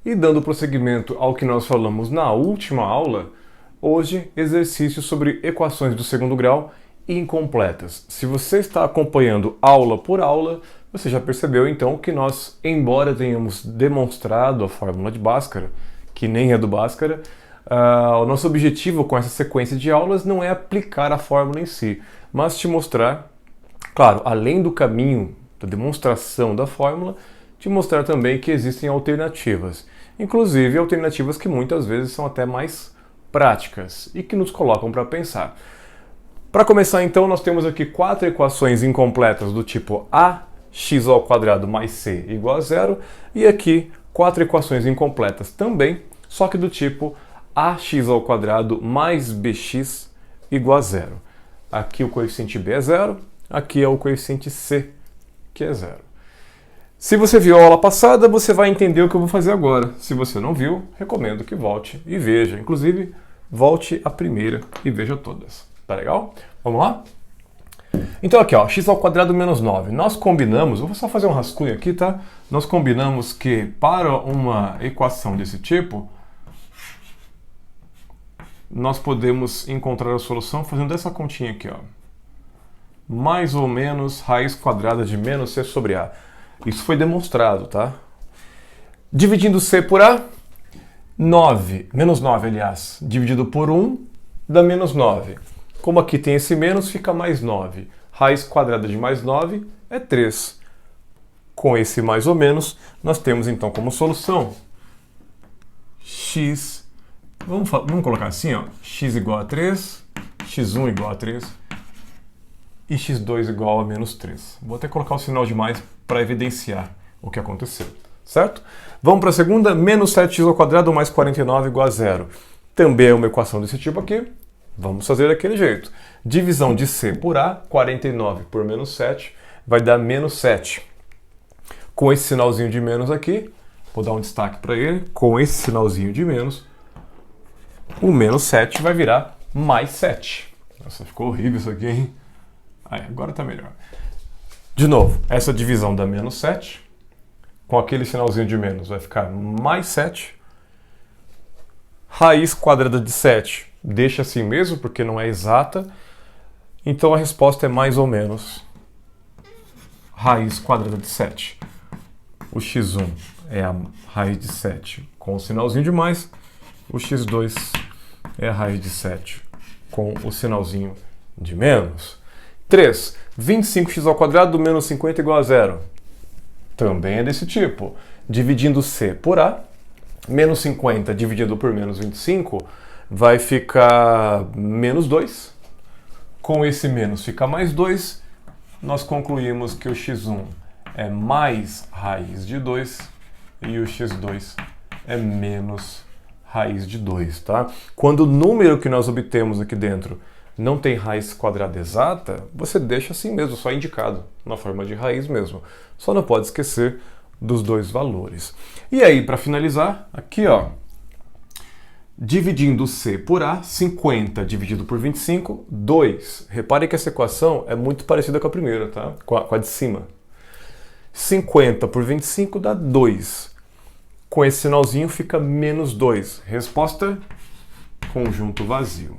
E dando prosseguimento ao que nós falamos na última aula, hoje exercício sobre equações do segundo grau incompletas. Se você está acompanhando aula por aula, você já percebeu então que nós, embora tenhamos demonstrado a fórmula de Bhaskara, que nem é do Bhaskara, o nosso objetivo com essa sequência de aulas não é aplicar a fórmula em si, mas te mostrar, claro, além do caminho da demonstração da fórmula, te mostrar também que existem alternativas, inclusive alternativas que muitas vezes são até mais práticas e que nos colocam para pensar. Para começar então, nós temos aqui 4 equações incompletas do tipo ax² mais c igual a zero, e aqui 4 equações incompletas também, só que do tipo ax² mais bx igual a zero. Aqui o coeficiente b é zero, aqui é o coeficiente c, que é zero. Se você viu a aula passada, você vai entender o que eu vou fazer agora. Se você não viu, recomendo que volte e veja. Inclusive, volte a primeira e veja todas. Tá legal? Vamos lá? Então aqui, ó, x² menos 9. Nós combinamos, eu vou só fazer um rascunho aqui, tá? Nós combinamos que para uma equação desse tipo, nós podemos encontrar a solução fazendo essa continha aqui, ó. Mais ou menos raiz quadrada de menos c sobre a. Isso foi demonstrado, tá? Dividindo c por a, 9, menos 9, aliás, dividido por 1 dá menos 9. Como aqui tem esse menos, fica mais 9. Raiz quadrada de mais 9 é 3. Com esse mais ou menos, nós temos então como solução x, vamos colocar assim, ó, x igual a 3, x1 igual a 3 e x2 igual a menos 3. Vou até colocar o sinal de mais para evidenciar o que aconteceu, certo? Vamos para a segunda, menos 7x² mais 49 igual a zero. Também é uma equação desse tipo aqui. Vamos fazer daquele jeito. Divisão de c por a, 49 por menos 7, vai dar menos 7. Com esse sinalzinho de menos aqui, vou dar um destaque para ele, com esse sinalzinho de menos, o menos 7 vai virar mais 7. Nossa, ficou horrível isso aqui, hein? Aí, agora está melhor. De novo, essa divisão dá menos 7, com aquele sinalzinho de menos vai ficar mais 7. Raiz quadrada de 7 deixa assim mesmo, porque não é exata. Então a resposta é mais ou menos raiz quadrada de 7. O x1 é a raiz de 7 com o sinalzinho de mais. O x2 é a raiz de 7 com o sinalzinho de menos. 3. 25x² menos 50 igual a zero. Também é desse tipo. Dividindo c por a, menos 50 dividido por menos 25 vai ficar menos 2. Com esse menos fica mais 2. Nós concluímos que o x1 é mais raiz de 2 e o x2 é menos raiz de 2, tá? Quando o número que nós obtemos aqui dentro não tem raiz quadrada exata, você deixa assim mesmo, só indicado, na forma de raiz mesmo. Só não pode esquecer dos dois valores. E aí, para finalizar, aqui ó, dividindo c por a, 50 dividido por 25, 2. Repare que essa equação é muito parecida com a primeira, tá? Com a de cima. 50 por 25 dá 2. Com esse sinalzinho fica menos 2. Resposta, conjunto vazio.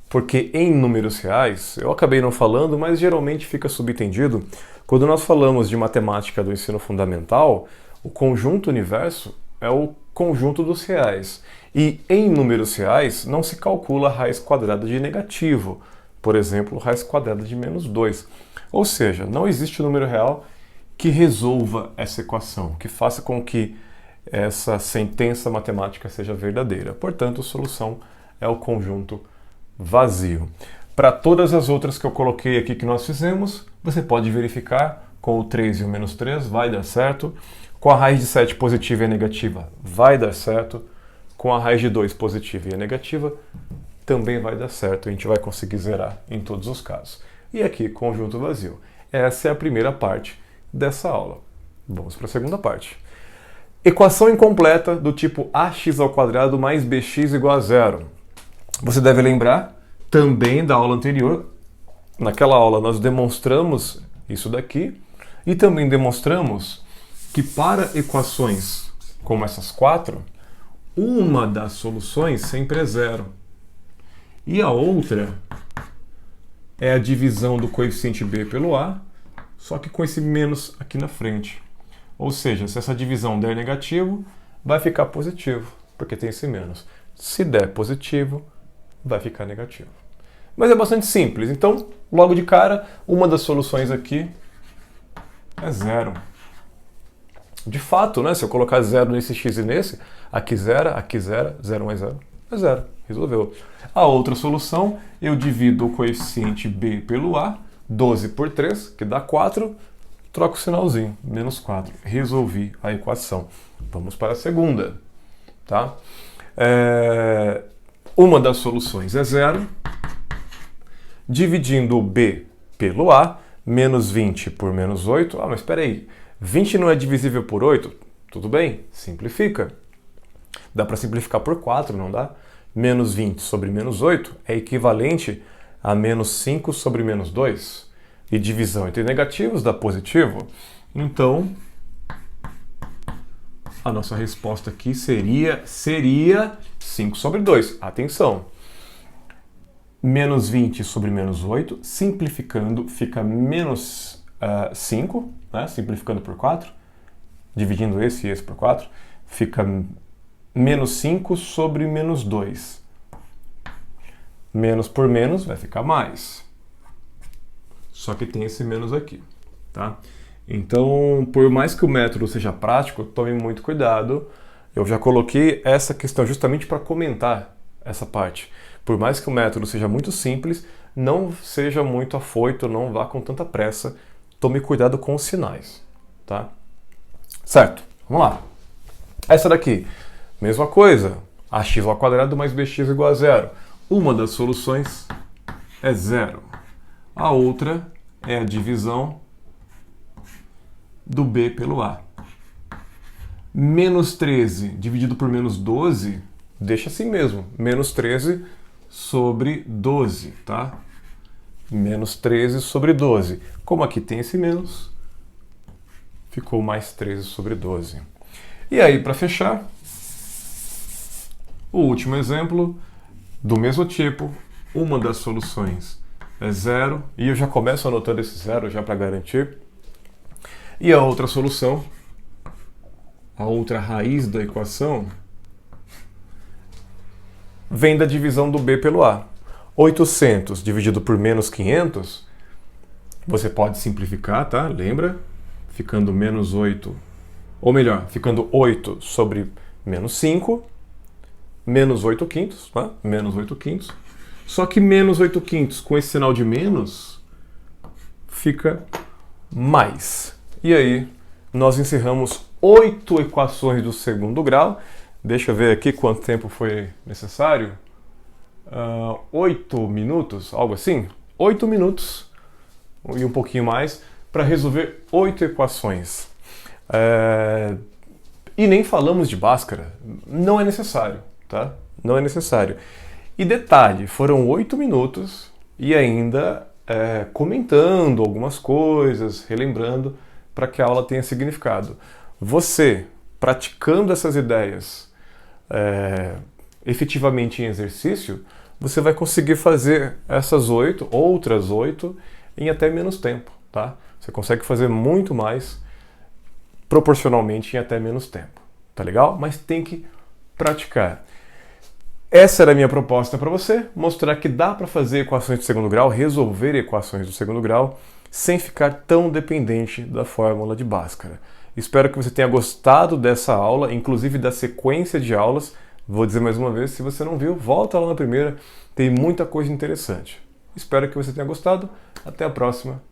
Porque em números reais, eu acabei não falando, mas geralmente fica subentendido, quando nós falamos de matemática do ensino fundamental, o conjunto universo é o conjunto dos reais. E em números reais não se calcula a raiz quadrada de negativo, por exemplo, raiz quadrada de menos 2. Ou seja, não existe número real que resolva essa equação, que faça com que essa sentença matemática seja verdadeira. Portanto, a solução é o conjunto vazio. Para todas as outras que eu coloquei aqui que nós fizemos, você pode verificar com o 3 e o menos 3, vai dar certo. Com a raiz de 7 positiva e negativa, vai dar certo. Com a raiz de 2 positiva e negativa, também vai dar certo. A gente vai conseguir zerar em todos os casos. E aqui, conjunto vazio. Essa é a primeira parte dessa aula. Vamos para a segunda parte. Equação incompleta do tipo ax² mais bx igual a zero. Você deve lembrar também da aula anterior. Naquela aula nós demonstramos isso daqui e também demonstramos que para equações como essas 4, uma das soluções sempre é zero. E a outra é a divisão do coeficiente b pelo a, só que com esse menos aqui na frente. Ou seja, se essa divisão der negativo, vai ficar positivo, porque tem esse menos. Se der positivo, vai ficar negativo. Mas é bastante simples. Então, logo de cara, uma das soluções aqui é zero. De fato, né, se eu colocar zero nesse x e nesse, aqui zero, 0 mais 0 é zero. Resolveu. A outra solução, eu divido o coeficiente b pelo a, 12 por 3, que dá 4, troco o sinalzinho, menos 4. Resolvi a equação. Vamos para a segunda. Tá? Uma das soluções é zero. Dividindo o b pelo a, menos 20 por menos 8. Ah, mas espera aí, 20 não é divisível por 8? Tudo bem, simplifica. Dá para simplificar por 4, não dá? Menos 20 sobre menos 8 é equivalente a menos 5 sobre menos 2. E divisão entre negativos dá positivo. Então, a nossa resposta aqui seria 5 sobre 2. Atenção! Menos 20 sobre menos 8, simplificando, fica menos 5, né? Simplificando por 4, dividindo esse e esse por 4, fica menos 5 sobre menos 2. Menos por menos vai ficar mais. Só que tem esse menos aqui, tá? Então, por mais que o método seja prático, tome muito cuidado. Eu já coloquei essa questão justamente para comentar essa parte. Por mais que o método seja muito simples, não seja muito afoito, não vá com tanta pressa. Tome cuidado com os sinais, tá? Certo, vamos lá. Essa daqui, mesma coisa. Ax ao quadrado mais bx igual a zero. Uma das soluções é zero. A outra é a divisão do b pelo a. Menos 13 dividido por menos 12, deixa assim mesmo. Menos 13 sobre 12, tá? Menos 13 sobre 12. Como aqui tem esse menos, ficou mais 13 sobre 12. E aí, para fechar, o último exemplo, do mesmo tipo, uma das soluções é zero, e eu já começo anotando esse zero já para garantir. E a outra solução, a outra raiz da equação, vem da divisão do b pelo a. 800 dividido por menos 500, você pode simplificar, tá? Lembra? Ficando menos 8, ou melhor, ficando 8 sobre menos 5, menos 8 quintos, tá? Menos 8 quintos. Só que menos 8 quintos com esse sinal de menos fica mais. E aí, nós encerramos 8 equações do segundo grau. Deixa eu ver aqui quanto tempo foi necessário. 8 minutos, algo assim? 8 minutos e um pouquinho mais para resolver 8 equações. E nem falamos de Bhaskara. Não é necessário, tá? Não é necessário. E detalhe, foram 8 minutos e ainda comentando algumas coisas, relembrando para que a aula tenha significado. Você, praticando essas ideias efetivamente em exercício, você vai conseguir fazer essas 8, outras 8, em até menos tempo, tá? Você consegue fazer muito mais proporcionalmente em até menos tempo, tá legal? Mas tem que praticar. Essa era a minha proposta para você, mostrar que dá para fazer equações de segundo grau, resolver equações do segundo grau, sem ficar tão dependente da fórmula de Bhaskara. Espero que você tenha gostado dessa aula, inclusive da sequência de aulas. Vou dizer mais uma vez, se você não viu, volta lá na primeira, tem muita coisa interessante. Espero que você tenha gostado. Até a próxima.